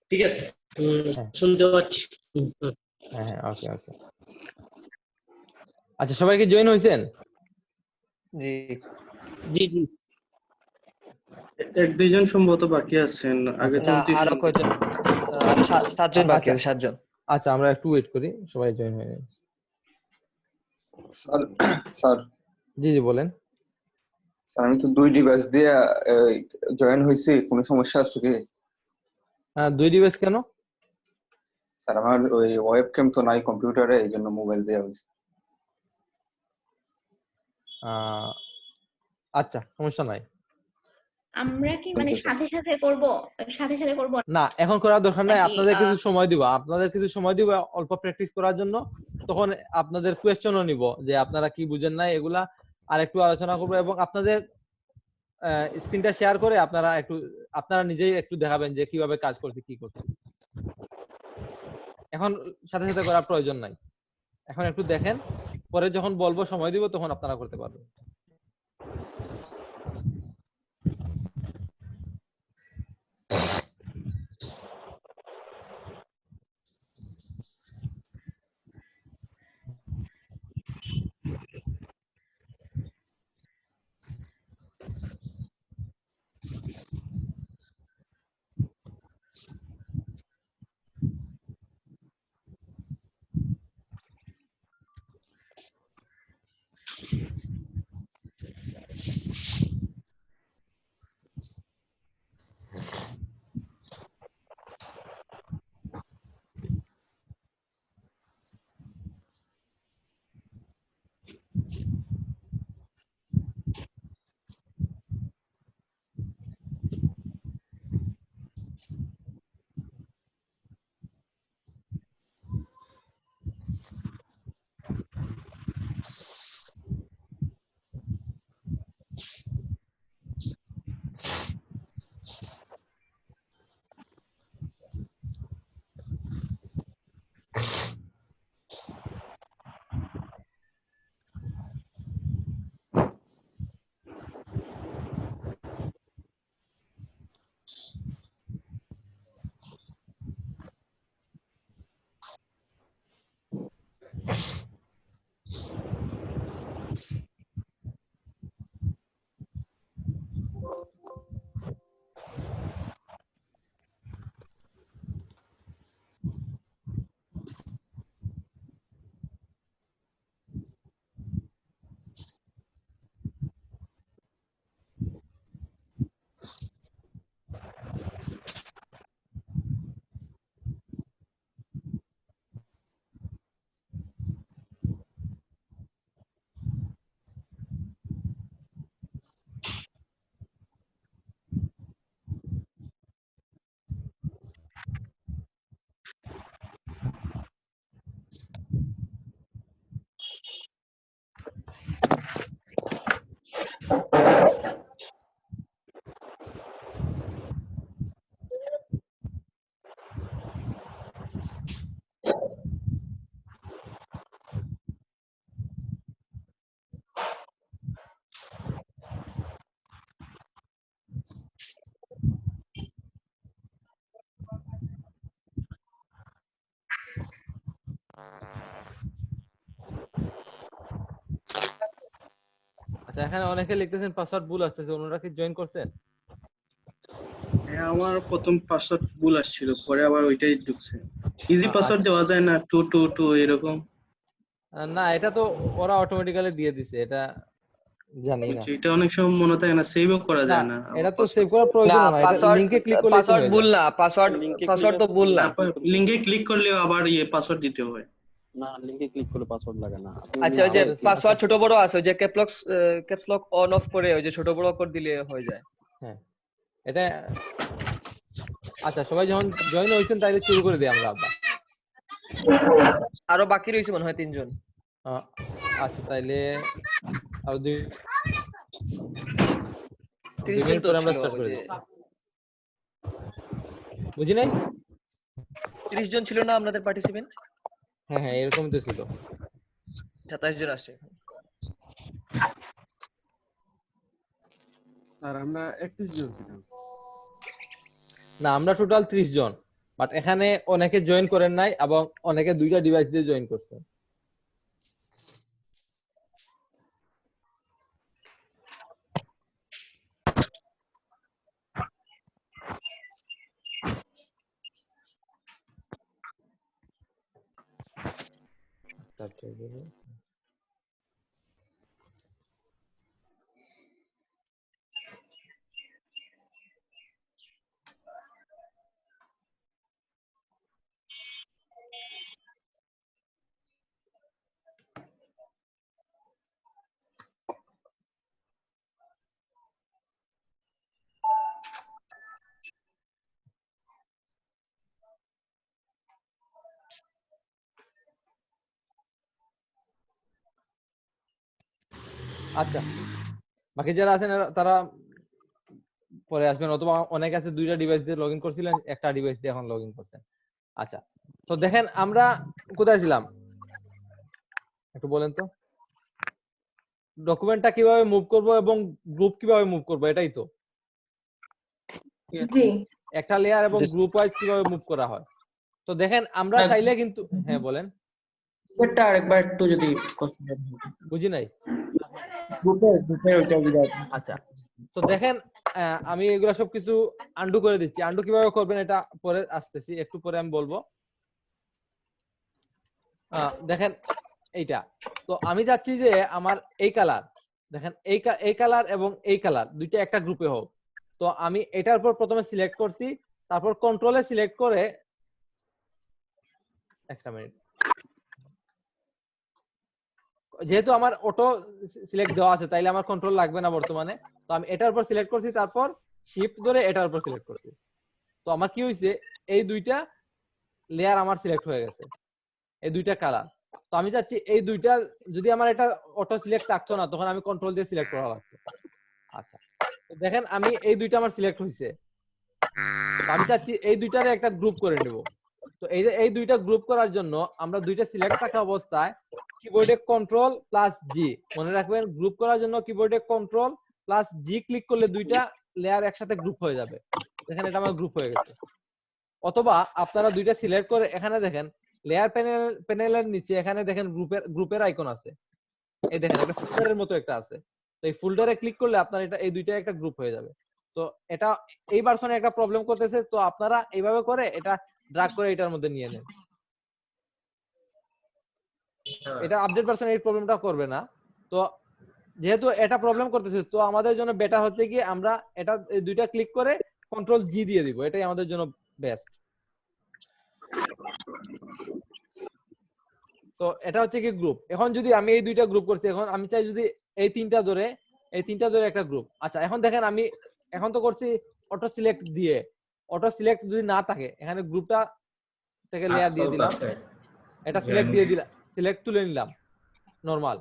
ঠিক আছে, হ্যাঁ শুনতে পাচ্ছি। হ্যাঁ হ্যাঁ, ওকে ওকে। আচ্ছা, সবাই কি জয়েন হয়েছেন? জি জি জি। এক দুইজন সম্ভবত বাকি আছেন, আগে আচ্ছা না, 29 আরো জন। কয়জন? আরো 7 জন বাকি আচ্ছা আছে, 7 জন। আচ্ছা, আমরা একটু ওয়েট করি, সবাই জয়েন হয়ে নিন। স্যার স্যার জি জি বলেন। স্যার আমি তো 2 ডিভাইস দিয়ে জয়েন হয়েছি, কোনো সমস্যা আছে কি? হ্যাঁ, 2 ডিভাইস কেন? স্যার আমার ওই ওয়েব ক্যাম তো নাই কম্পিউটারে, এই জন্য মোবাইল দেওয়া হয়েছে। আচ্ছা, সমস্যা নাই। আমরা কি মানে সাথে সাথে করব, সাথে সাথে করব না, এখন করার দরকার নাই, নাকি আপনাদের কিছু সময় দিব, অল্প প্র্যাকটিস করার জন্য। তখন আপনাদের কোয়েশ্চেনও নিব যে আপনারা কি বুঝেন না, এগুলা আর একটু আলোচনা করবো, এবং আপনাদের স্ক্রিনটা শেয়ার করে আপনারা নিজেই একটু দেখাবেন যে কিভাবে কাজ করছি, কি করছি। এখন সাথে সাথে করার প্রয়োজন নাই, এখন একটু দেখেন, পরে যখন বলবো সময় দিব তখন আপনারা করতে পারবেন। আচ্ছা, এখানে অনেকে লিখতেছেন পাসওয়ার্ড ভুল আসতেছে, ওনারা কি জয়েন করছেন? হ্যাঁ, আমার প্রথম পাসওয়ার্ড ভুল আসছিল, পরে আবার ওইটাই ঢুকছে। ইজি পাসওয়ার্ড আচ্ছা, দেওয়া যায় না, 222 এরকম? না, এটা তো ওরা অটোমেটিক্যালি দিয়ে দিছে, এটা জানি না। এটা অনেক সময় মনে থাকে না, সেভও করা না, যায় না এটা আমার তো সেভ পাসওয়ার্ড। করার প্রয়োজন না, না, এটা লিংকে ক্লিক করলেই তো পাসওয়ার্ড হয়ে ভুল যায়। না, পাসওয়ার্ড তো ভুল না। লিংকে ক্লিক করলেও আবার পাসওয়ার্ড দিতে হয়। না, লিংকে ক্লিক করে পাসওয়ার্ড লাগে না। আপনি আচ্ছা, ওই যে আমাদের তো পাসওয়ার্ড ছোট বড় আছে, ওই যে ক্যাপস লক অন অফ করে ওই যে ছোট বড় করে দিলে হয়ে যায়। হ্যাঁ, এটা আচ্ছা, সবাই যখন জয়েন হয়েছেন তাইলে শুরু করে দিই আমরা আবার। আরো বাকি রয়েছে মনে হয় 3 জন। আচ্ছা, তাইলে আরো 2 30 জন মিনিট তো পরে আমরা ছিল, স্টার্ট ওই করে যে দিচ্ছি। বুঝি নাই? 30 জন ছিল না আপনাদের পার্টিসিপেন্ট? হ্যাঁ হ্যাঁ, এরকম তো ছিল। 27 জন আসছে। স্যার আমরা 31 জন ছিলাম। না, আমরা টোটাল 30 জন। বাট এখানে অনেকে জয়েন করেন নাই এবং অনেকে দুইটা ডিভাইস দিয়ে জয়েন করছেন। আচ্ছা, বাকি যারা আছেন তারা পরে আসবেন, অথবা অনেক আছে দুইটা ডিভাইস দিয়ে লগ ইন করছিলেন, একটা ডিভাইস দিয়ে এখন লগ ইন করছেন। আচ্ছা, তো দেখেন আমরা কোথায় ছিলাম একটু বলেন তো। ডকুমেন্টটা কিভাবে মুভ করব এবং গ্রুপ কিভাবে মুভ করব, এটাই তো। জি একটা লেয়ার এবং গ্রুপ ওয়াইজ কিভাবে মুভ করা হয়। তো দেখেন আমরা চাইলে কিন্তু, হ্যাঁ বলেন। গ্রুপেরটা আরেকবার একটু যদি কনসিডার বুঝি নাই। গ্রুপের ওইটা যদি আচ্ছা, তো দেখেন আমি এগুলা সবকিছু আন্ডু করে দিচ্ছি। আন্ডু কিভাবে করবেন এটা পরে আসতেছি, একটু পরে আমি বলবো। দেখেন এইটা, তো আমি চাচ্ছি যে আমার এই কালার, দেখেন এই কালার এবং এই কালার দুইটা একটা গ্রুপে হোক। তো আমি এটার উপর প্রথমে সিলেক্ট করছি, তারপর কন্ট্রোলে সিলেক্ট করে, একটা মিনিট, যেহেতু আমার অটো সিলেক্ট দেওয়া আছে তাইলে আমার কন্ট্রোল লাগবে না বর্তমানে। তো আমি এটার উপর সিলেক্ট করছি, তারপর শিফট ধরে এটার উপর সিলেক্ট করছি। তো আমার কি হয়েছে, এই দুইটা লেয়ার আমার সিলেক্ট হয়ে গেছে, এই দুইটা কালার। তো আমি চাচ্ছি এই দুইটা, যদি আমার এটা অটো সিলেক্ট থাকতো না তখন আমি কন্ট্রোল দিয়ে সিলেক্ট করা লাগতো। আচ্ছা, তো দেখেন আমি এই দুইটা আমার সিলেক্ট হয়েছে, আমি চাচ্ছি এই দুইটারে একটা গ্রুপ করে নেব। তো এই দুইটা গ্রুপ করার জন্য আমরা দুইটা সিলেক্ট থাকা অবস্থায় কিবোর্ডে কন্ট্রোল প্লাস জি, মনে রাখবেন গ্রুপ করার জন্য কিবোর্ডে কন্ট্রোল প্লাস জি ক্লিক করলে দুইটা লেয়ার একসাথে গ্রুপ হয়ে যাবে। দেখেন এটা আমার গ্রুপ হয়ে গেছে। অথবা আপনারা দুইটা সিলেক্ট করে এখানে দেখেন লেয়ার প্যানেলের নিচে এখানে দেখেন গ্রুপের আইকন আছে, এই দেখেন একটা ফোল্ডারের মতো একটা আছে। তো এই ফোল্ডারে ক্লিক করলে আপনার এটা এই দুইটা একটা গ্রুপ হয়ে যাবে। তো এটা এই ভার্সনে একটা প্রবলেম করতেছে, তো আপনারা এইভাবে করে এটা ড্রাগ করে এটার মধ্যে নিয়ে নেন। এটা আপডেট ভার্সনে এই প্রবলেমটা করবে না। তো যেহেতু এটা প্রবলেম করতেছে, তো আমাদের জন্য বেটার হচ্ছে কি আমরা এটা এই দুইটা ক্লিক করে কন্ট্রোল জি দিয়ে দিব, এটাই আমাদের জন্য বেস্ট। তো এটা হচ্ছে কি গ্রুপ। এখন যদি আমি এই দুইটা গ্রুপ করছি, এখন আমি চাই যদি এই তিনটা ধরে একটা গ্রুপ। আচ্ছা, এখন দেখেন আমি এখন তো করছি অটো সিলেক্ট দিয়ে, অটো সিলেক্ট যদি না থাকে এখানে গ্রুপটা থেকে লেয়ার দিয়ে দিলাম, এটা সিলেক্ট দিয়ে দিলাম, সিলেক্ট তুলে নিলাম নরমাল।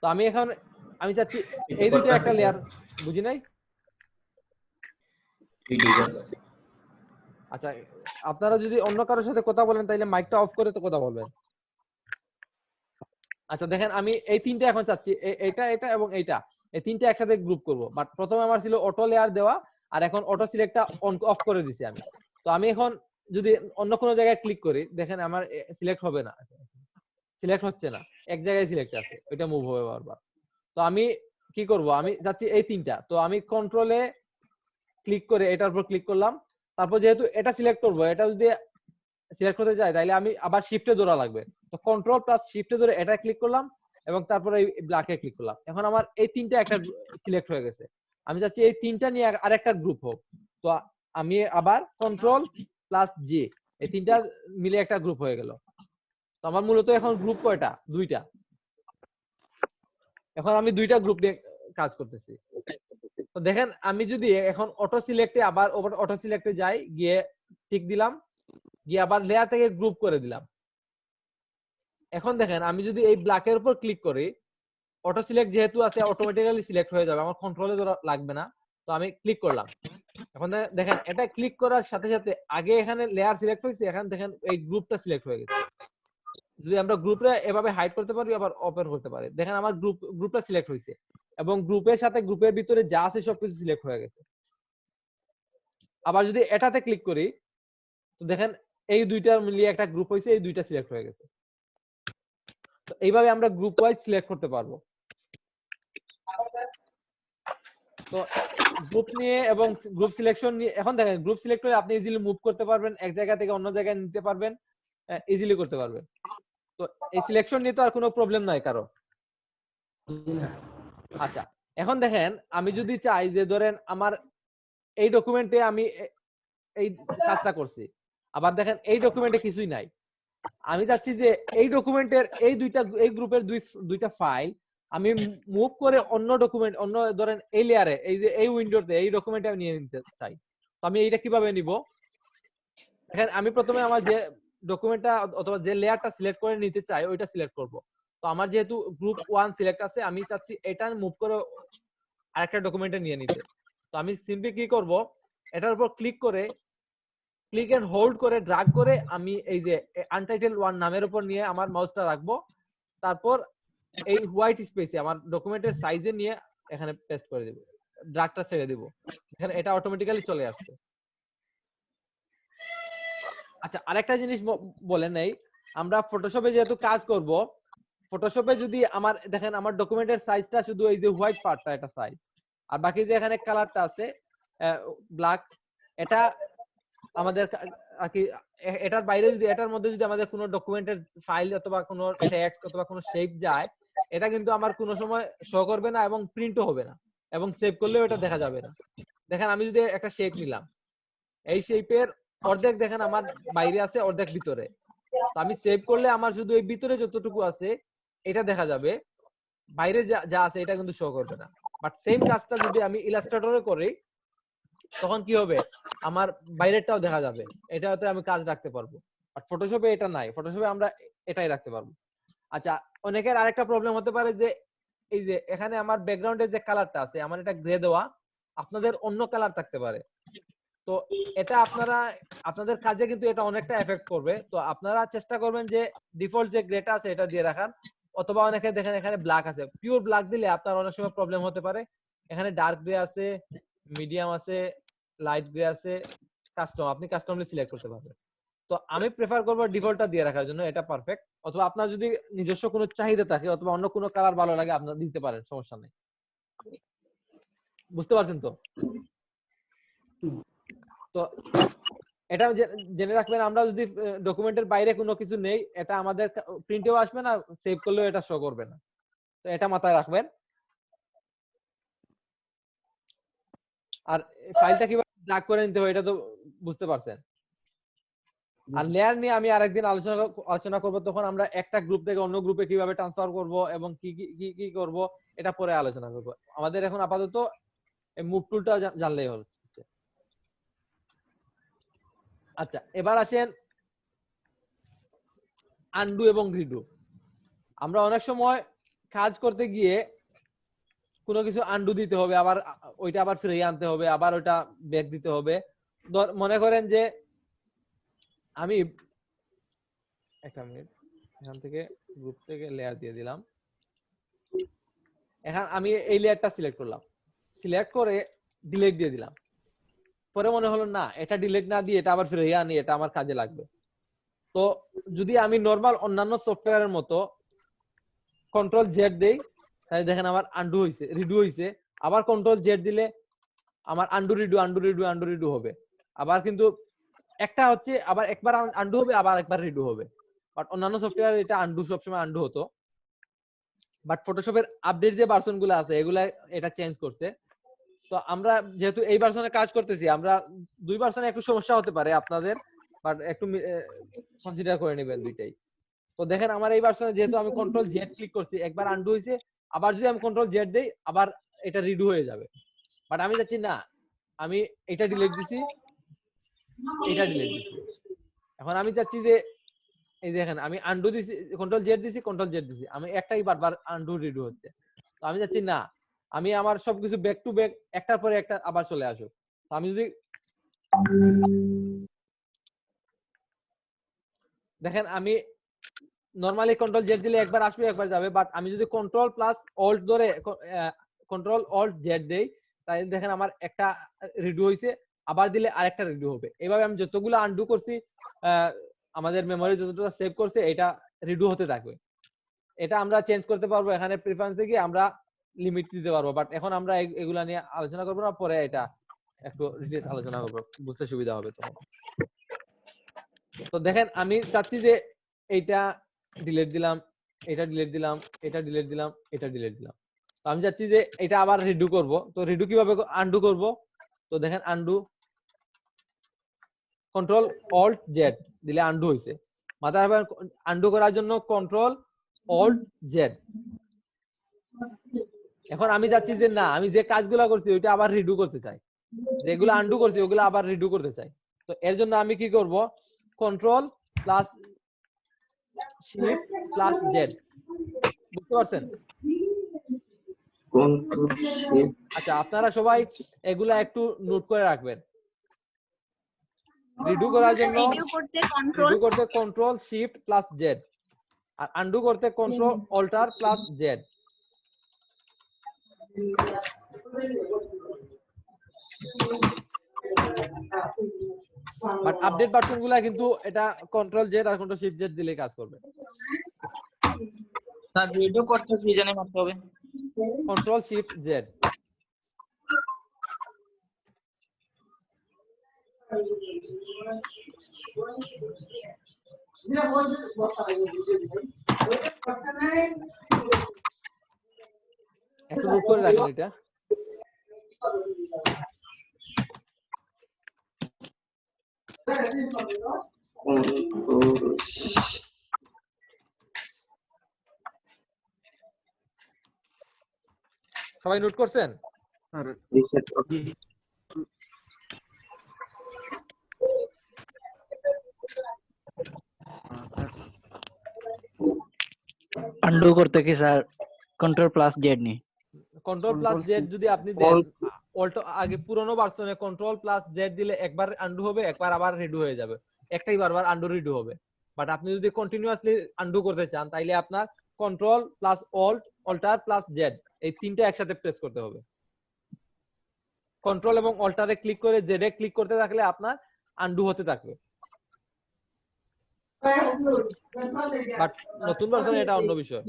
তো আমি এখন আমি চাচ্ছি এই দুইটা একটা লেয়ার, বুঝি নাই। আচ্ছা, আপনারা যদি অন্য কারোর সাথে কথা বলেন তাহলে মাইকটা অফ করে তো কথা বলবেন। আচ্ছা, দেখেন আমি এই তিনটা এখন চাচ্ছি, এটা এটা এবং এইটা, এই তিনটা একসাথে গ্রুপ করব। বাট প্রথমে আমার ছিল অটো লেয়ার দেওয়া, আর এখন অটো সিলেক্টটা অন অফ করে দিছি আমি। তো আমি এখন যদি অন্য কোনো জায়গায় ক্লিক করি, দেখেন আমার সিলেক্ট হবে না, সিলেক্ট হচ্ছে না, এক জায়গায় সিলেক্ট আছে, ওইটা মুভ হবে বারবার। তো আমি কি করব, আমি যাচ্ছি এই তিনটা, তো আমি কন্ট্রোলে ক্লিক করে এটার উপর ক্লিক করলাম। তারপর যেহেতু এটা সিলেক্ট করব, এটা যদি সিলেক্ট করতে যাই তাহলে আমি আবার শিফটে ধরা লাগবে। তো কন্ট্রোল প্লাস শিফটে ধরে এটা ক্লিক করলাম এবং তারপরে এই ব্ল্যাকে ক্লিক করলাম। এখন আমার এই তিনটা একটা সিলেক্ট হয়ে গেছে। আমি চাচ্ছি এই তিনটা নিয়ে আরেকটা গ্রুপ হোক। তো আমি আবার কন্ট্রোল প্লাস জি, এই তিনটা মিলে একটা গ্রুপ হয়ে গেল। তো আমার মূলত এখন গ্রুপ কয়টা, দুইটা। এখন আমি দুইটা গ্রুপ নিয়ে কাজ করতেছি। তো দেখেন আমি যদি এখন অটো সিলেক্টে আবার অটো সিলেক্টে যাই, গিয়ে টিক দিলাম, গিয়ে আবার লেয়ার থেকে গ্রুপ করে দিলাম। এখন দেখেন আমি যদি এই ব্ল্যাকের উপর ক্লিক করি, অটো সিলেক্ট যেহেতু আছে অটোমেটিক্যালি সিলেক্ট হয়ে যাবে, আমার কন্ট্রোলে ধরা লাগবে না। তো আমি ক্লিক করলাম, এখন দেখেন এটা ক্লিক করার সাথে সাথে আগে এখানে লেয়ার সিলেক্ট হয়েছে, এখন দেখেন এই গ্রুপটা সিলেক্ট হয়ে গেছে। যদি আমরা গ্রুপটা এভাবে হাইড করতে পারি আবার ওপেন করতে পারি, দেখেন আমার গ্রুপটা সিলেক্ট হয়েছে এবং গ্রুপের সাথে গ্রুপের ভিতরে যা আছে সবকিছু সিলেক্ট হয়ে গেছে। আবার যদি এটাতে ক্লিক করি, তো দেখেন এই দুইটার মিলিয়ে একটা গ্রুপ হয়েছে, এই দুইটা সিলেক্ট হয়ে গেছে। তো এইভাবে আমরা গ্রুপ ওয়াইজ সিলেক্ট করতে পারবো। তো গ্রুপ নিয়ে এবং গ্রুপ সিলেকশন নিয়ে এখন দেখেন, গ্রুপ সিলেক্ট করে আপনি ইজিলি মুভ করতে পারবেন, এক জায়গা থেকে অন্য জায়গায় নিতে পারবেন, ইজিলি করতে পারবেন। তো এই সিলেকশন নিয়ে তো আর কোনো প্রবলেম নাই কারো। আচ্ছা, এখন দেখেন আমি যদি চাই যে ধরেন আমার এই ডকুমেন্টে আমি এই কাজটা করছি, আবার দেখেন এই ডকুমেন্টে কিছুই নাই, আমি চাচ্ছি যে এই ডকুমেন্টের এই গ্রুপের দুইটা ফাইল আমি মুভ করে অন্য ডকুমেন্ট, অন্য ধরেন এই লেয়ারে, এই যে এই উইন্ডোতে এই ডকুমেন্টে আমি নিয়ে নিতে চাই। তো আমি এইটা কিভাবে নিব? দেখেন আমি প্রথমে আমার যে ডকুমেন্টটা অথবা যে লেয়ারটা সিলেক্ট করে নিতে চাই ওইটা সিলেক্ট করব। তো আমার যেহেতু গ্রুপ 1 সিলেক্ট আছে, আমি চাচ্ছি এটা মুভ করে আরেকটা ডকুমেন্টে নিয়ে নিতে। তো আমি সিম্পলি কি করব, এটার উপর ক্লিক করে, ক্লিক এন্ড হোল্ড করে ড্র্যাগ করে আমি এই যে আনটাইটেল 1 নামের উপর নিয়ে আমার মাউসটা রাখবো, তারপর এই হোয়াইট স্পেসে আমার ডকুমেন্টের সাইজে নিয়ে এখানে পেস্ট করে দেব, ড্র্যাগটা ছেড়ে দেব, এখানে এটা অটোমেটিক্যালি চলে আসছে। আচ্ছা, আরেকটা জিনিস বলে নেই, আমরা ফটোশপে যেহেতু কাজ করব, ফটোশপে যদি আমার দেখেন আমার ডকুমেন্টের সাইজটা শুধু এই যে হোয়াইট পার্টটা এটা সাইজ, আর বাকি যে এখানে কালারটা আছে ব্ল্যাক, এটা আমাদের আর কি এটার বাইরে যদি, এটার মধ্যে যদি আমাদের কোনো ডকুমেন্টের ফাইল অথবা কোনো টেক্সট অথবা কোনো শেপ যায়, এটা কিন্তু আমার কোনো সময় শো করবে না এবং প্রিন্টও হবে না, এবং সেভ করলেও এটা দেখা যাবে না। দেখেন আমি যদি একটা শেপ নিলাম, এই শেপের অর্ধেক দেখেন আমার বাইরে আছে, অর্ধেক ভিতরে। তো আমি সেভ করলে আমার শুধু এই ভিতরে যতটুকু আছে এটা দেখা যাবে, বাইরে যা আছে এটা কিন্তু শো করবে না। বাট সেম কাজটা যদি আমি ইলাস্ট্রেটরে করি, তখন কি হবে, আমার বাইরেরটাও দেখা যাবে, এটাতে আমি কাজ রাখতে পারবো। বাট ফটোশপে এটা নাই, ফটোশপে আমরা এটাই রাখতে পারবো। আচ্ছা, অনেকের আরেকটা প্রবলেম হতে পারে যে এই যে এখানে আমার ব্যাকগ্রাউন্ডের যে কালারটা আছে, আমার এটা গ্রে দেওয়া, আপনাদের অন্য কালার থাকতে পারে। তো এটা আপনাদের কাজে কিন্তু এটা অনেকটা এফেক্ট করবে। তো আপনারা চেষ্টা করবেন যে ডিফল্ট যে গ্রেটা আছে এটা দিয়ে রাখার, অথবা অনেকে দেখেন এখানে ব্ল্যাক আছে, পিওর ব্ল্যাক দিলে আপনার অনেক সময় প্রবলেম হতে পারে। এখানে ডার্ক গ্রে আছে, মিডিয়াম আছে, লাইট গ্রে আছে, কাস্টম, আপনি কাস্টমলি সিলেক্ট করতে পারবেন। তো আমি প্রেফার করব ডিফল্টটা দিয়ে রাখার জন্য, এটা পারফেক্ট। অথবা আপনার যদি নিজস্ব কোনো চাহিদা থাকে অথবা অন্য কোনো কালার ভালো লাগে আপনারা দিতে পারেন, সমস্যা নেই। বুঝতে পারছেন তো? তো এটা জেনে রাখবেন, আমরা যদি ডকুমেন্টের বাইরে কোনো কিছু নেই, এটা আমাদের প্রিন্টেও আসবে না, সেভ করলেও এটা শো করবে না। তো এটা মাথায় রাখবেন। আর ফাইলটা কিভাবে ড্র্যাগ করে নিতে হয় এটা তো বুঝতে পারছেন। আর লেয়ার নিয়ে আমি আরেকদিন আলোচনা করব, তখন আমরা একটা গ্রুপ থেকে অন্য গ্রুপে কিভাবে ট্রান্সফার করব এবং কি কি কি করব এটা পরে আলোচনা করব। আমাদের এখন আপাতত এই মুভ টুলটা জানলেই হচ্ছে। আচ্ছা, এবার আসেন আনডু এবং রিডু। আমরা অনেক সময় কাজ করতে গিয়ে কোনো কিছু আনডু দিতে হবে, আবার ওইটা আবার ফিরিয়ে আনতে হবে, আবার ওইটা ব্যাক দিতে হবে। মনে করেন যে আমি একটা মিনিট, এখান থেকে গ্রুপ থেকে লেয়ার দিয়ে দিলাম, এখন আমি এই লেয়ারটা সিলেক্ট করলাম, সিলেক্ট করে ডিলিট দিয়ে দিলাম। পরে মনে হলো না, এটা ডিলিট না দিয়ে এটা আবার ফিরিয়ে আনি, এটা আমার কাজে লাগবে। তো যদি আমি নরমাল অন্যান্য সফটওয়্যারের মতো কন্ট্রোল জেড দেই, তাহলে দেখেন আমার আন্ডু হইছে, রিডু হইছে। আবার কন্ট্রোল জেড দিলে আমার আন্ডু রিডু হবে। আবার কিন্তু একটা হচ্ছে আবার একবার আন্ডু হবে, আবার একবার রিডু হবে। বাট অন্যান্য সফটওয়্যারে এটা আন্ডু সবসময় আন্ডু হতো। বাট ফটোশপের আপডেট যে ভার্সন গুলো আছে এগুলা এটা চেঞ্জ করছে। তো আমরা যেহেতু এই ভার্সনে কাজ করতেছি, আমরা দুই ভার্সনে একটু সমস্যা হতে পারে আপনাদের, বাট একটু কনসিডার করে নেবেন দুইটাই। তো দেখেন আমার এই ভার্সনে যেহেতু আমি কন্ট্রোল জেড ক্লিক করছি, একবার আন্ডু হইছে, আবার যদি আমি কন্ট্রোল জেড দেই আবার এটা রিডু হয়ে যাবে। বাট আমি চাচ্ছি না, আমি এটা ডিলিট দিছি, এটা ডিলিট দিছি। এখন আমি চাচ্ছি যে এই দেখেন আমি আন্ডু দিছি, কন্ট্রোল জেড দিছি, আমি একটাই বারবার আন্ডু রিডু হচ্ছে। তো আমি চাচ্ছি না, আমি আমার সবকিছু ব্যাক টু ব্যাক একটার পরে একটা আবার চলে আসুক। তো আমি যদি দেখেন আমি নরমালি কন্ট্রোল জেড দিলে একবার আসবে একবার যাবে, বাট আমি যদি কন্ট্রোল প্লাস অল্ট ধরে কন্ট্রোল অল্ট জেড দেই, তাহলে দেখেন আমার একটা রিডু হইছে, আবার দিলে আরেকটা রিডু হবে। এইভাবে আমি যতগুলো আনডু করছি আমাদের মেমোরি যতটা সেভ করছে এটা রিডু হতে থাকবে। এটা আমরা চেঞ্জ করতে পারবো এখানে প্রেফারেন্সে গিয়ে আমরা লিমিট দিতে পারবো, বাট এখন আমরা এগুলা নিয়ে আলোচনা করবো না, পরে এটা একটু ডিটেইলস আলোচনা করবো, বুঝতে সুবিধা হবে তখন। তো দেখেন আমি চাচ্ছি যে এইটা ডিলিট দিলাম, এটা ডিলিট দিলাম, এটা ডিলিট দিলাম, এটা ডিলিট দিলাম। তো আমি চাচ্ছি যে এটা আবার রিডু করব। তো রিডু কিভাবে আনডু করব? তো দেখেন আনডু, কন্ট্রোল অল্ট জেড দিলে আনডু হইছে। মাথায় রাখবেন আনডু করার জন্য কন্ট্রোল অল্ট জেড। এখন আমি চাচ্ছি যে না, আমি যে কাজগুলো করছি ওইটা আবার রিডু করতে চাই, যেগুলো আনডু করছি ওগুলো আবার রিডু করতে চাই। তো এর জন্য আমি কি করব, control plus shift plus Z. বুঝতে পারছেন? আচ্ছা আপনারা সবাই এগুলা একটু নোট করে রাখবেন। রিডু করার জন্য রিডিউ করতে রিডু করতে কন্ট্রোল শিফট প্লাস জেড, আর আনডু করতে control alter plus Z. But update button গুলা কিন্তু এটা কন্ট্রোল জেড আর কন্ট্রোল শিফট জেড দিলে কাজ করবে। স্যার ভিডিও করতে কি জানি মারতে হবে? Control shift Z. একটু নোট করে রাখেন এটা। সবাই নোট করছেন? আনডু করতে কি স্যার কন্ট্রোল প্লাস জেড নি? কন্ট্রোল প্লাস জেড যদি আপনি দেন, অল্ট আগে পুরনো ভার্সনে কন্ট্রোল প্লাস জেড দিলে একবার আনডু হবে, একবার আবার রিডু হয়ে যাবে, একটাই বারবার আনডু রিডু হবে। বাট আপনি যদি কন্টিনিউয়াসলি আনডু করতে চান তাইলে আপনার control plus alt alter plus Z এই তিনটা একসাথে প্রেস করতে হবে। কন্ট্রোল এবং অল্টারে ক্লিক করে জেডে ক্লিক করতে থাকলে আপনার আনডু হতে থাকবে। বাট নতুন ভার্সনে এটা অন্য বিষয়।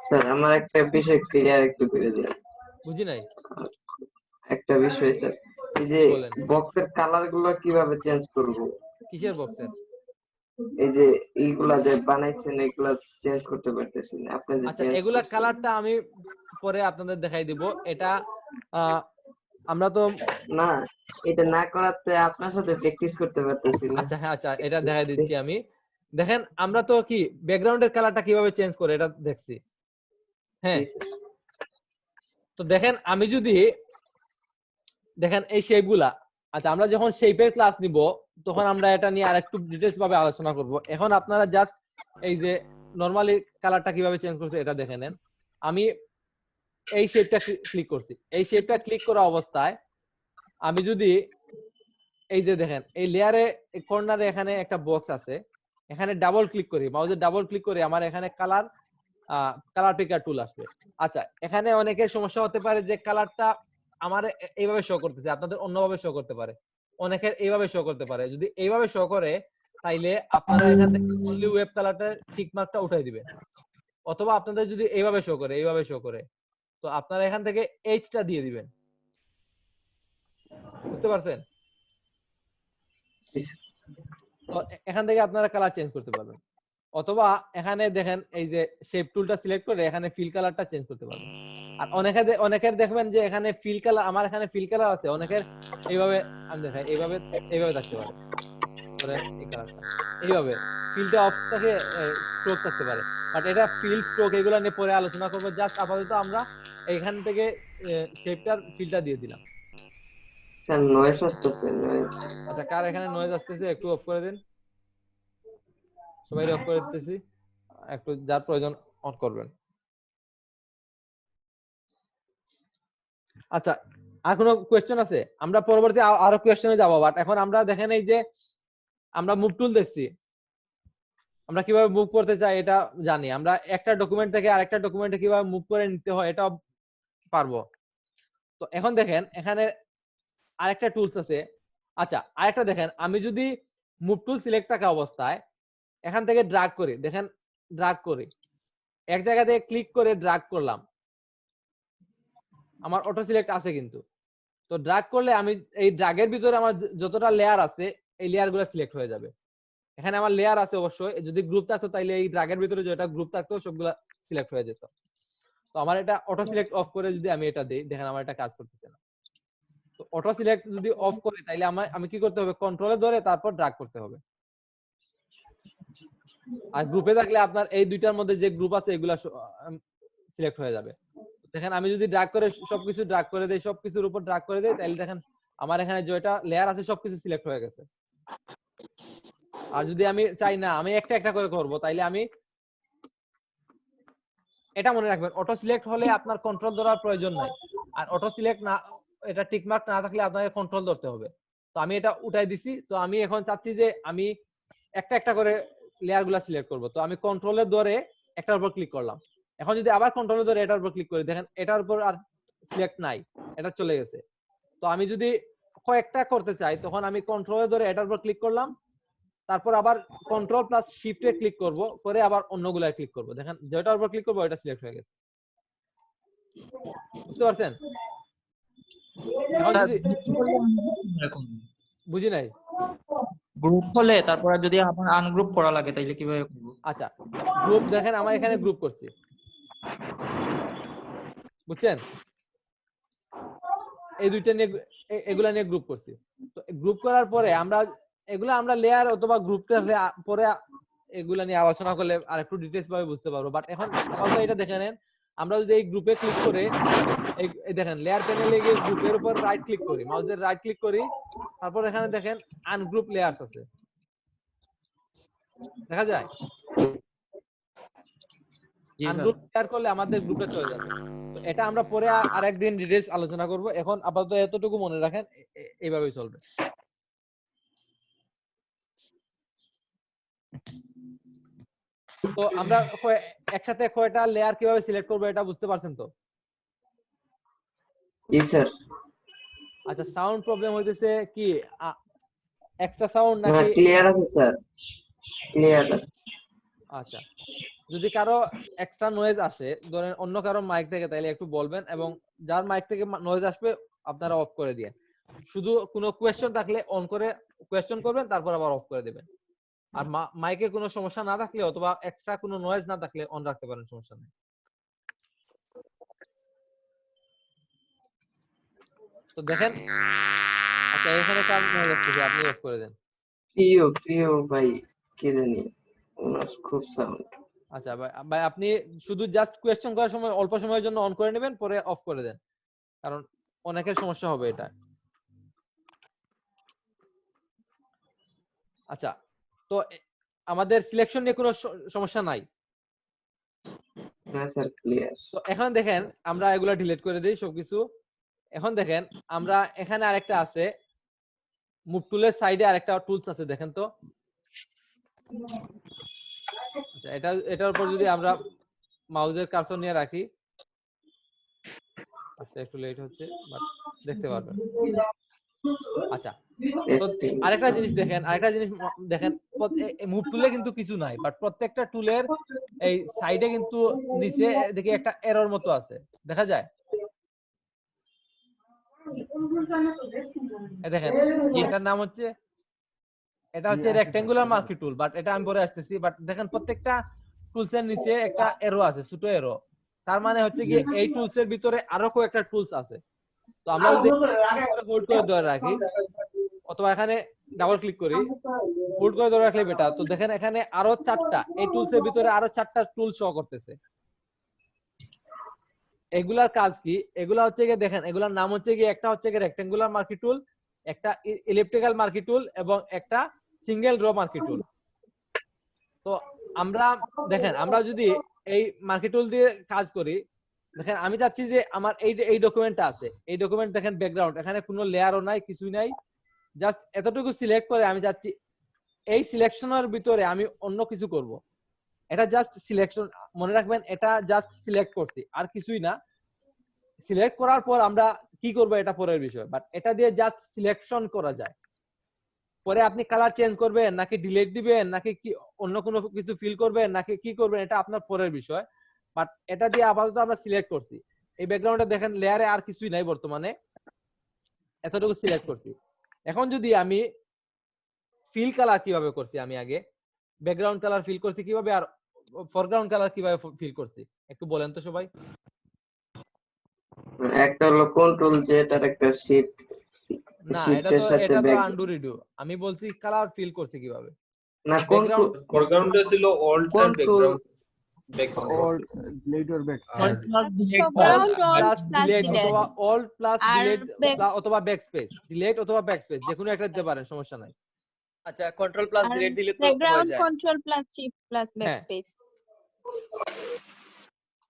স্যার আমার একটা বিষয় ক্লিয়ার একটু করে দিন। বুঝি নাই একটা বিষয় স্যার, এই যে বক্সের কালার গুলো কিভাবে চেঞ্জ করব? কিসের বক্সের? এই যে এইগুলা যে বানাইছেন এগুলা চেঞ্জ করতে পারতেছি না আপনি যে। আচ্ছা এগুলা কালারটা আমি পরে আপনাদের দেখাই দিব। এটা আমরা তো না, এটা না করাতে আপনার সাথে প্র্যাকটিস করতে পারতেছি না। আচ্ছা হ্যাঁ, আচ্ছা এটা দেখাই দিচ্ছি আমি। দেখেন আমরা তো কি ব্যাকগ্রাউন্ডের কালারটা কিভাবে চেঞ্জ করে এটা দেখছি। হ্যাঁ তো দেখেন আমি যদি দেখেন এই শেপগুলা, আচ্ছা আমরা যখন শেপের ক্লাস নিব তখন আমরা এটা নিয়ে আরেকটু ডিটেইলস ভাবে আলোচনা করব। এখন আপনারা জাস্ট এই যে নরমালি কালারটা কিভাবে চেঞ্জ করছে এটা দেখে নেন। আমি এই শেপটা ক্লিক করছি, এই শেপটা ক্লিক করা অবস্থায় আমি যদি এই যে দেখেন এই লেয়ারে কর্নারে এখানে একটা বক্স আছে, এখানে ডাবল ক্লিক করি, মাউসের ডাবল ক্লিক করে আমার এখানে কালার পিকার টুল আসবে। আচ্ছা এখানে অনেকের সমস্যা হতে পারে যে কালারটা আমার এইভাবে শো করতেছে, আপনাদের অন্যভাবে শো করতে পারে, অনেকের এইভাবে শো করতে পারে। যদি এইভাবে শো করে তাইলে আপনারা এখান থেকে অনলি ওয়েব কালারটা টিক মার্কটা উঠাই দিবেন, অথবা আপনাদের যদি এইভাবে শো করে এইভাবে শো করে তো আপনারা এখান থেকে এইচটা দিয়ে দিবেন। বুঝতে পারছেন? এখান থেকে আপনারা কালার চেঞ্জ করতে পারবেন, অথবা এখানে দেখেন এই যে শেপ টুলটা সিলেক্ট করে এখানে ফিল কালারটা চেঞ্জ করতে পারবেন। আর অনেকের দেখবেন যে এখানে ফিল কালার, আমার এখানে ফিল কালার আছে, অনেকের এইভাবে আমি দেখাই এইভাবে থাকতে পারে, ধরেন এই কালারটা এইভাবে ফিলটা অফ থাকে, স্ট্রোক থাকতে পারে। বাট এটা ফিল স্ট্রোক এগুলো নিয়ে পরে আলোচনা করবো। জাস্ট আপাতত আমরা এইখান থেকে শেপটার ফিলটা দিয়ে দিলাম। স্যার নয়েজ আসতেছে, নয়েজ। আচ্ছা কার এখানে নয়েজ আসতেছে একটু অফ করে দেন, সবাই অফ করে দিতেছি, একটু যার প্রয়োজন অন করবেন। আচ্ছা আর কোনো কোয়েশ্চেন আছে? আমরা পরবর্তী আরো কোয়েশ্চেনে যাব, বাট এখন আমরা দেখেন এই যে আমরা মুভ টুল দেখছি, আমরা কিভাবে মুভ করতে চাই এটা জানি, আমরা একটা ডকুমেন্ট থেকে আরেকটা ডকুমেন্টে কিভাবে মুভ করে নিতে হয় এটা পারবো। তো এখন দেখেন এখানে আরেকটা টুলস আছে। আচ্ছা আরেকটা দেখেন, আমি যদি মুভ টুল সিলেক্ট থাকা অবস্থায় এখান থেকে ড্রাগ করি, দেখেন ড্রাগ করি, এক জায়গা থেকে ক্লিক করে ড্রাগ করলাম, আমার অটো সিলেক্ট আছে কিন্তু। তো ড্রাগ করলে আমি এই ড্রাগের ভিতরে আমার যতটা লেয়ার আছে এই লেয়ার গুলো সিলেক্ট হয়ে যাবে। এখানে আমার লেয়ার আছে অবশ্যই, যদি গ্রুপ থাকতো তাইলে এই ড্রাগের ভিতরে যেটা গ্রুপ থাকতো সবগুলা সিলেক্ট হয়ে যেত। তো আমার এটা অটো সিলেক্ট অফ করে যদি আমি এটা দেই, দেখেন আমার এটা কাজ করতেছে না। তো অটো সিলেক্ট যদি অফ করে তাইলে আমি কি করতে হবে, কন্ট্রোলে ধরে তারপর ড্রাগ করতে হবে। আর গ্রুপে থাকলে আপনার এই দুইটার মধ্যে যে গ্রুপ আছে এগুলা সিলেক্ট হয়ে যাবে। দেখেন আমি যদি ড্রাগ করে সবকিছু ড্রাগ করে দেই, সবকিছুর উপর ড্রাগ করে দেই, তাহলে দেখেন আমার এখানে যেটা লেয়ার আছে সবকিছু সিলেক্ট হয়ে গেছে। আর যদি আমি চাই না আমি একটা একটা করে করব, তাইলে আমি এটা মনে রাখবেন, অটো সিলেক্ট হলে আপনার কন্ট্রোল ধরার প্রয়োজন নাই, আর অটো সিলেক্ট না, এটা টিক মার্ক না থাকলে আপনাকে কন্ট্রোল ধরতে হবে। তো আমি এটা উঠাই দিছি। তো আমি এখন চাচ্ছি যে আমি একটা একটা করে লেয়ার গুলা সিলেক্ট করব। তো আমি কন্ট্রোলে ধরে একটার উপর ক্লিক করলাম। এখন যদি আবার কন্ট্রোলে ধরে এটার উপর ক্লিক করি, দেখেন এটার উপর আর সিলেক্ট নাই, এটা চলে গেছে। তো আমি যদি কয়েকটা করতে চাই তখন আমি কন্ট্রোলে ধরে এটার উপর ক্লিক করলাম, তারপর আবার কন্ট্রোল প্লাস শিফটে ক্লিক করব, করে আবার অন্যগুলায় ক্লিক করব। দেখেন যেটার উপর ক্লিক করব ওটা সিলেক্ট হয়ে গেছে। বুঝতে পারছেন? এখন যদি বুঝি নাই, গ্রুপ হলে তারপর যদি আমার আনগ্রুপ করা লাগে তাইলে কিভাবে করব? আচ্ছা গ্রুপ দেখেন আমার এখানে গ্রুপ করছি, বুঝছেন? এই দুইটা নিয়ে এগুলা নিয়ে গ্রুপ করছি। তো গ্রুপ করার পরে আমরা লেয়ার অথবা গ্রুপ পরে এগুলা নিয়ে আলোচনা করলে আর একটু ডিটেইলস ভাবে বুঝতে পারবো। বাট এখন এটা দেখে নেন, আমরা যদি এই গ্রুপে ক্লিক করে এই দেখেন লেয়ার প্যানেলে গিয়ে গ্রুপের উপর রাইট ক্লিক করি, মাউসের রাইট ক্লিক করি, তারপর এখানে দেখেন আনগ্রুপ লেয়ারস আছে, দেখা যায়? আনগ্রুপ শেয়ার করলে আমাদের গ্রুপে চলে যাবে। তো এটা আমরা পরে আরেকদিন ডিটেইলস আলোচনা করব। এখন আপাতত এতটুকু মনে রাখেন, এইভাবেই চলবে। তো আমরা একসাথে কয়টা লেয়ার কিভাবে সিলেক্ট করব এটা বুঝতে পারছেন তো? জি স্যার। আচ্ছা সাউন্ড প্রবলেম হইতেছে কি, এক্সট্রা সাউন্ড নাকি? ক্লিয়ার আছে স্যার, ক্লিয়ার আছে। আচ্ছা যদি কারো এক্সট্রা নয়েজ আসে, ধরেন অন্য কারো মাইক থেকে, তাইলে একটু বলবেন, এবং যার মাইক থেকে নয়েজ আসবে আপনারা অফ করে দিয়েন। শুধু কোনো কোয়েশ্চেন থাকলে অন করে কোয়েশ্চেন করবেন, তারপর আবার অফ করে দিবেন। আর মাইকে কোনো সমস্যা না থাকলে অথবা এক্সট্রা কোনো নয়েজ না থাকলে অন রাখতে পারেন, সমস্যা নেই। তো দেখেন আচ্ছা এখানে কার নয়েজ আসছে, আপনি অফ করে দেন। প্রিয় ভাই কে জানি ওনার খুব সাউন্ড। আচ্ছা ভাই আপনি শুধু জাস্ট কোয়েশ্চেন করার সময় অল্প সময়ের জন্য অন করে নেবেন, পরে অফ করে দেন, কারণ অনেকের সমস্যা হবে এটা। আচ্ছা তো আমাদের সিলেকশন নিয়ে কোনো সমস্যা নাই? হ্যাঁ স্যার ক্লিয়ার। তো এখন দেখেন আমরা এগুলা ডিলিট করে দেই সবকিছু। এখন দেখেন আমরা এখানে আরেকটা আছে, মুভ টুলের সাইডে আরেকটা টুলস আছে, দেখেন তো। আচ্ছা এটার উপর যদি আমরা মাউসের কার্সর নিয়ে রাখি, আচ্ছা একটু লেট হচ্ছে বাট দেখতে পারবেন। আচ্ছা তো আরেকটা জিনিস দেখেন মুভ টুলে কিন্তু কিছু নাই, বাট প্রত্যেকটা টুলের এই সাইডে কিন্তু নিচে দেখি একটা এরর মতো আছে, দেখা যায়? দেখেন এটার নাম হচ্ছে, এটা হচ্ছে রেক্টেঙ্গুলার মার্কি টুল, বাট এটা আমি পরে আসতেছি। বাট দেখেন প্রত্যেকটা টুলস এর নিচে একটা এরো আছে, ছোট এরো। তার মানে হচ্ছে কি এই টুলস এর ভিতরে আরো কয়েকটা টুলস আছে। তো আমরা যদি হোল্ড করে ধরে রাখি অথবা এখানে ডাবল ক্লিক করি, হোল্ড করে ধরে রাখলে বেটার। তো দেখেন এখানে আরো 4টা, এই টুলস এর ভিতরে আরো 4টা টুল শো করতেছে। এগুলার কাজ কি? এগুলা হচ্ছে কি দেখেন, এগুলার নাম হচ্ছে কি, একটা হচ্ছে কি রেক্টেঙ্গুলার মার্কি টুল, একটা ইলিপ্টিক্যাল মার্কি টুল এবং একটা সিঙ্গেল রো মার্কি টুল। তো আমরা দেখেন আমরা যদি এই মার্কি টুল দিয়ে কাজ করি, দেখেন আমি চাচ্ছি যে আমার এই ডকুমেন্টটা আছে, এই ডকুমেন্ট দেখেন ব্যাকগ্রাউন্ড, এখানে কোনো লেয়ারও নাই, কিছুই নাই, জাস্ট এতটুকু সিলেক্ট করে আমি চাচ্ছি এই সিলেকশনের ভিতরে আমি অন্য কিছু করব। এটা জাস্ট সিলেকশন, মনে রাখবেন এটা জাস্ট সিলেক্ট করছি আর কিছুই না। সিলেক্ট করার পর আমরা কি করব এটা পরের বিষয়, বাট এটা দিয়ে জাস্ট সিলেকশন করা যায়। পরে আপনি কালার চেঞ্জ করবেন নাকি ডিলিট দিবেন নাকি কি অন্য কোনো কিছু ফিল করবেন নাকি কি করবেন এটা আপনার পরের বিষয়, বাট এটা দিয়ে আপাতত আমরা সিলেক্ট করছি। এই ব্যাকগ্রাউন্ডে দেখেন লেয়ারে আর কিছুই নাই বর্তমানে, এতটুকু সিলেক্ট করছি। এখন যদি আমি ফিল কালার কিভাবে করছি, আমি আগে ব্যাকগ্রাউন্ড কালার ফিল করছি কিভাবে আর ফরগ্রাউন্ড কালার কিভাবে ফিল করছি একটু বলেন তো সবাই। একটা হলো কন্ট্রোল জেড আর একটা শিফট, না এটা শিফটের তো সাথে আন্ডু রিডু, আমি বলছি কালার ফিল করছি কিভাবে। না কন্ট্রোল ফরগ্রাউন্ডে ছিল অল্ট আর background Alt delete or backspace delete অথবা অল্ট প্লাস ডিলিট অথবা ব্যাকস্পেস, ডিলিট অথবা ব্যাকস্পেস যে কোনো একটা দিতে পারেন, সমস্যা নাই। আচ্ছা কন্ট্রোল প্লাস ডিলিট দিলে তো হয়ে ব্যাকগ্রাউন্ড যায়। Control plus shift plus backspace,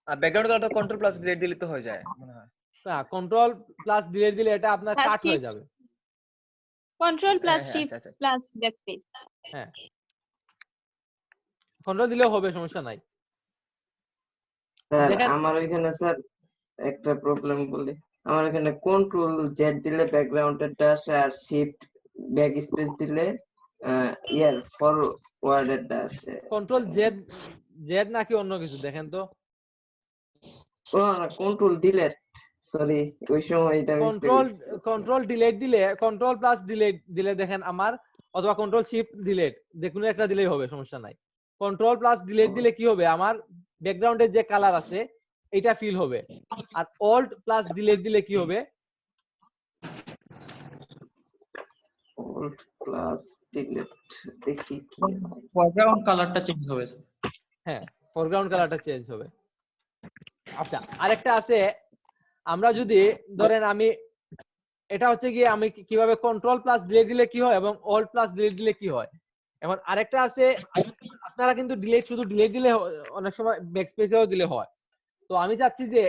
আর ব্যাকগ্রাউন্ড কালারটা কন্ট্রোল প্লাস ডিলিট দিলে তো হয়ে যায় মনে হয়। না কন্ট্রোল প্লাস ডিলিট দিলে এটা আপনার কাট হয়ে যাবে। কন্ট্রোল প্লাস হ্যাঁ, শিফট আচ্ছা, আচ্ছা। Plus backspace. হ্যাঁ কন্ট্রোল দিলেও হবে, সমস্যা নাই। স্যার দেখেন আমার এখানে স্যার একটা প্রবলেম বলি, আমার এখানে কন্ট্রোল জেড দিলে ব্যাকগ্রাউন্ডেরটা আসে আর শিফট ব্যাক স্পেস দিলে ইয়ার ফরওয়ার্ডেরটা আসে। কন্ট্রোল জেড জেড নাকি অন্য কিছু দেখেন তো। ও না কন্ট্রোল ডিলিট, সরি ওই সময় এটা কন্ট্রোল ডিলিট দিলে, কন্ট্রোল প্লাস ডিলিট দিলে দেখেন আমার, অথবা কন্ট্রোল শিফট ডিলিট যে কোনো একটা দিলেই হবে, সমস্যা নাই। কন্ট্রোল প্লাস ডিলিট দিলে কি হবে, আমার ব্যাকগ্রাউন্ডের যে কালার আছে এটা ফিল হবে। আর অল্ট প্লাস ডিলিট দিলে কি হবে, অল্ট প্লাস ডিলিট দেখি ফরগ্রাউন্ড কালারটা চেঞ্জ হবে। হ্যাঁ ফরগ্রাউন্ড কালারটা চেঞ্জ হবে। আচ্ছা আরেকটা আছে, আমরা যদি ধরেন আমি এটা হচ্ছে গিয়ে আমি কিভাবে কন্ট্রোল প্লাস ডিলিট দিলে কি হয় এবং অল্ট প্লাস ডিলিট দিলে কি হয়। এখন আরেকটা আছে, আপনারা কিন্তু ডিলিট শুধু ডিলিট দিলে অনেক সময় ব্যাকস্পেসেও দিলে হয়। তো আমি চাচ্ছি যে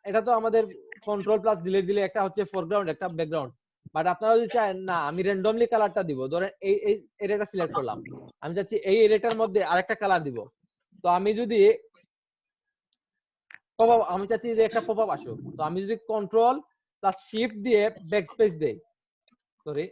এটা তো আমাদের কন্ট্রোল প্লাস ডিলিট দিলে একটা হচ্ছে ফরগ্রাউন্ড একটা ব্যাকগ্রাউন্ড, বাট আপনারা যদি চান না আমি র্যান্ডমলি কালারটা দিব, ধরেন এই এরিয়াটা সিলেক্ট করলাম, আমি চাচ্ছি এই এরিয়াটার মধ্যে আরেকটা কালার দিব। তো আমি যদি পপআপ, আমি চাচ্ছি যে একটা পপআপ আসুক, তো আমি যদি কন্ট্রোল প্লাস শিফট দিয়ে ব্যাকস্পেস দেই, সরি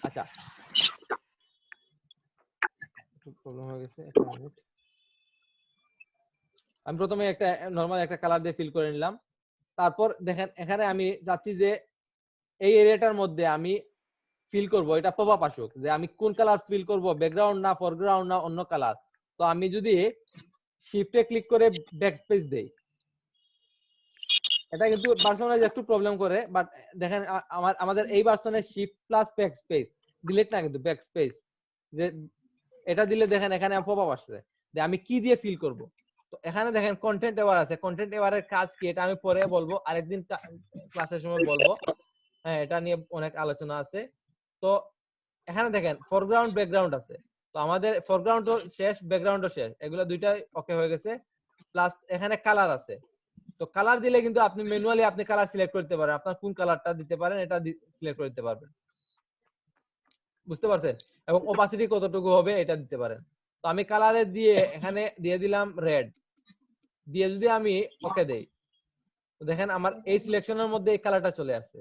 আচ্ছা প্রবলেম হয়ে গেছে, একটা মিনিট। আমি প্রথমে একটা নরমাল একটা কালার দিয়ে ফিল করে নিলাম। তারপর দেখেন এখানে আমি চাচ্ছি যে এই এরিয়াটার মধ্যে আমি ফিল করব, এটা পপআপ আসুক যে আমি কোন কালার ফিল করব, ব্যাকগ্রাউন্ড না ফরগ্রাউন্ড না অন্য কালার। তো আমি যদি শিফটে ক্লিক করে ব্যাকস্পেস দেই, এটা কিন্তু ভার্সনাইজ একটু প্রবলেম করে, বাট দেখেন আমাদের এই ভার্সনে শিফট প্লাস ব্যাকস্পেস ডিলিট না কিন্তু ব্যাকস্পেস, যে এটা দিলে দেখেন এখানে পপআপ আসছে যে আমি কি দিয়ে ফিল করব। তো এখানে দেখেন কন্টেন্ট এওয়ার আছে, কন্টেন্ট এওয়ারের কাজ কি এটা আমি পরে বলবো, আরেকদিন ক্লাসের সময় বলবো। হ্যাঁ এটা নিয়ে অনেক আলোচনা আছে। তো এখানে দেখেন ফরগ্রাউন্ড ব্যাকগ্রাউন্ড আছে, তো আমাদের ফরগ্রাউন্ডও শেষ ব্যাকগ্রাউন্ডও শেষ, এগুলো দুইটাই ওকে হয়ে গেছে। প্লাস এখানে কালার আছে, তো কালার দিলে কিন্তু আপনি ম্যানুয়ালি আপনি কালার সিলেক্ট করতে পারেন, আপনার কোন কালারটা দিতে পারেন এটা সিলেক্ট করতে পারবেন, বুঝতে পারছেন? এবং ওপাসিটি কতটুকু হবে এটা দিতে পারেন। তো আমি কালারে দিয়ে এখানে দিয়ে দিলাম রেড, দিয়ে যদি আমি ওকে দেই, তো দেখেন আমার এই সিলেকশনের মধ্যে এই কালারটা চলে আসছে,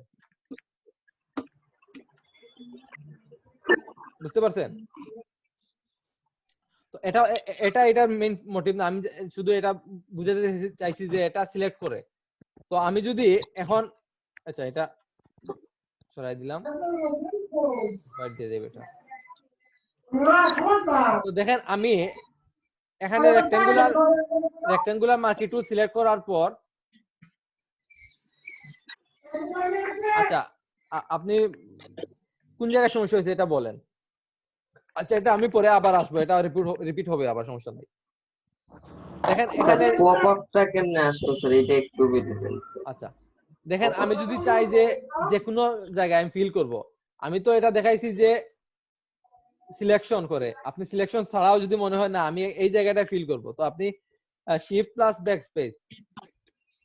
বুঝতে পারছেন? তো এটার মেইন মোটিভ না, আমি শুধু এটা বুঝাতে চাইছি যে এটা সিলেক্ট করে। তো আমি যদি এখন আচ্ছা এটা সরাই দিলাম, দিয়ে দেব এটা। তো দেখেন আমি এখানে রেক্টেঙ্গুলার মার্কি টুল সিলেক্ট করার পর, আচ্ছা আপনি কোন জায়গায় সমস্যা হয়েছে এটা বলেন। আচ্ছা এটা আমি পরে আবার আসবো, এটা রিপিট হবে আবার, সমস্যা নাই। দেখেন এখানে পপআপটা কেমনে আসলো স্যার এটা একটু বলবেন? আচ্ছা দেখেন আমি যদি চাই যে যে কোনো জায়গায় আমি ফিল করব, আমি তো এটা দেখাইছি যে সিলেকশন করে। আপনি সিলেকশন ছাড়াও যদি মনে হয় না আমি এই জায়গাটা ফিল করব, তো আপনি শিফট প্লাস ব্যাকস্পেস,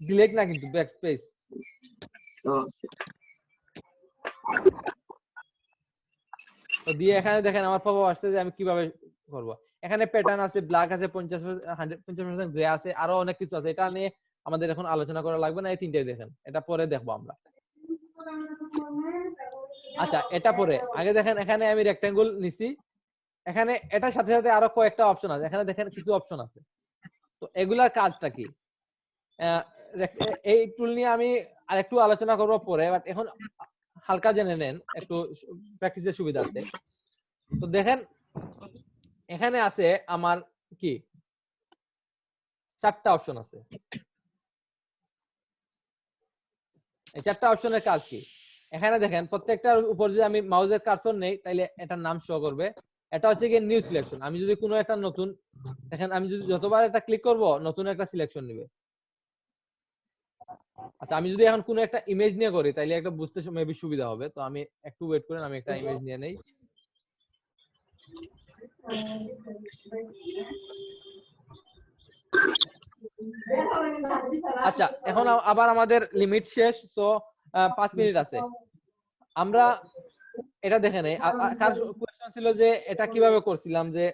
ডিলিট না কিন্তু ব্যাকস্পেস। তো দিয়ে এখানে দেখেন আমার পপ আসছে যে আমি কিভাবে করব। এখানে প্যাটার্ন আছে, ব্ল্যাক আছে, 50% গ্রে আছে, আরো অনেক কিছু আছে। এটা নিয়ে আমাদের এখন আলোচনা করা লাগবে না, এই তিনটাই দেখেন, এটা পরে দেখবো আমরা। আচ্ছা এটা পরে আগে দেখেন এখানে আমি রেক্টেঙ্গল নিছি, এখানে এটার সাথে সাথে আরো কয়েকটা অপশন আছে, এখানে দেখেন কিছু অপশন আছে। তো এগুলার কাজটা কি, এই টুল নিয়ে আমি আরেকটু আলোচনা করব পরে, বাট এখন হালকা জেনে নেন একটু প্র্যাকটিসের সুবিধা আছে। তো দেখেন এখানে আছে আমার কি 4টা অপশন আছে। এই 4টা অপশনের কাজ কি, এখানে দেখেন প্রত্যেকটার উপর যদি আমি মাউসের কার্সর নেই তাহলে এটার নাম শো করবে। এটা হচ্ছে কি নিউ সিলেকশন। আমি যদি কোনো একটা নতুন, দেখেন আমি যদি যতবার এটা ক্লিক করব নতুন একটা সিলেকশন নেবে। আচ্ছা আমি যদি এখন কোনো একটা ইমেজ নিয়ে করি তাহলে একটা বুঝতে মেবি সুবিধা হবে। তো আমি একটু ওয়েট করেন, আমি একটা ইমেজ নিয়ে নেই। আচ্ছা এখন আবার আমাদের লিমিট শেষ, সো 5 মিনিট আছে। আমরা এটা দেখে নেই, কার কোয়েশ্চন ছিল যে এটা কিভাবে করছিলাম, যে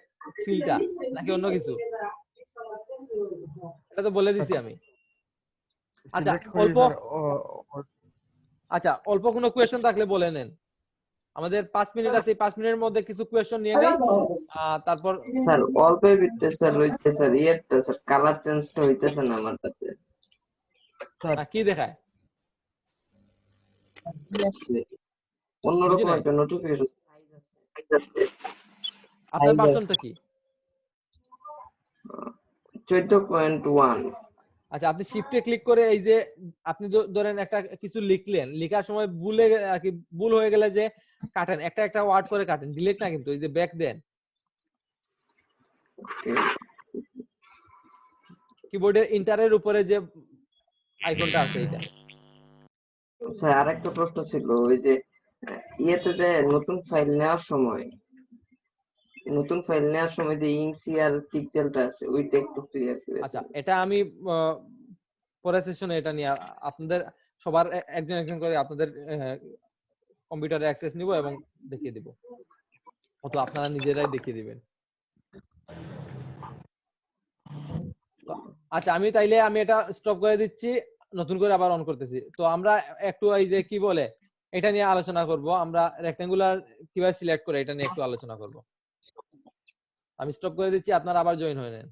ফিলটা নাকি অন্য কিছু, এটা তো বলে দিছি আমি। আচ্ছা অল্প, আচ্ছা অল্প কোনো কোয়েশ্চন থাকলে বলে নেন। আমাদের 5 মিনিট আছে, 5 মিনিটের মধ্যে কিছু কোয়েশ্চন নিয়ে নেই, তারপর স্যার অল্প বিটতে স্যার হইছে স্যার ইয়েটা স্যার কালার চেঞ্জটা হইতেছে না আমার কাছে। কি দেখায় অন্যরকম একটা নোটিফিকেশন আপনার ভার্সনটা কি? 14.1। আচ্ছা আপনি শিফটে ক্লিক করে এই যে আপনি ধরেন একটা কিছু লিখলেন, লেখার সময় ভুল হয়ে গেলে যে কাটেন, একটা একটা ওয়ার্ড করে কাটেন, ডিলিট না কিন্তু, এই যে ব্যাক দেন। কিবোর্ডের ইন্টারের উপরে যে আইকনটা আছে এটা। স্যার আরেকটা প্রশ্ন ছিল, ওই যে ইয়েতে যে নতুন ফাইল নেওয়ার সময় যে ইনসি আর পিক্সেলটা আছে ওইটা একটু ক্লিয়ার করে। আচ্ছা এটা আমি পরের সেশনে এটা নিয়ে আপনাদের সবার একজন একজন করে আপনাদের কম্পিউটারে অ্যাক্সেস নিব এবং দেখিয়ে দিব, অথবা আপনারা নিজেরাই দেখিয়ে দিবেন। আচ্ছা আমি তাইলে আমি এটা স্টপ করে দিচ্ছি, নতুন করে আবার অন করতেছি। তো আমরা একটু এই যে কি বলে এটা নিয়ে আলোচনা করব, আমরা রেক্টেঙ্গুলার কিভাবে সিলেক্ট করে এটা নিয়ে একটু আলোচনা করব। আমি স্টপ করে দিচ্ছি, আপনারা আবার জয়েন হয়ে নেন।